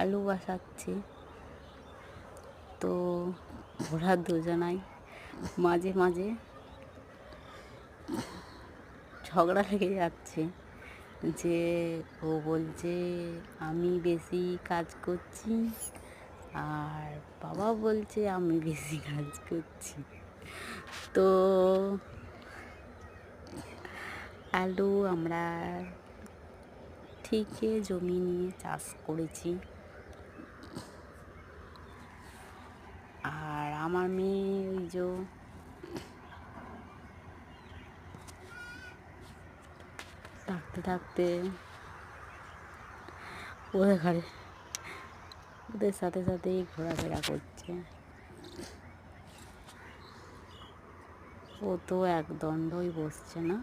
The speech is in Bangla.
আলু বসাচ্ছে। তো ওরা দুজনাই মাঝে মাঝে ঝগড়া লেগে যাচ্ছে, যে ও বলছে আমি বেশি কাজ করছি, আর বাবা বলছে আমি বেশি কাজ করছি। তো আলু আমরা ঠিকই জমি নিয়ে চাষ করেছি। আর আমার মেয়ে ওই যে থাকতে থাকতে ওদের ঘরে ওদের সাথে সাথেই ঘোরাফেরা করছে। ও তো এক দণ্ডই বসছে না।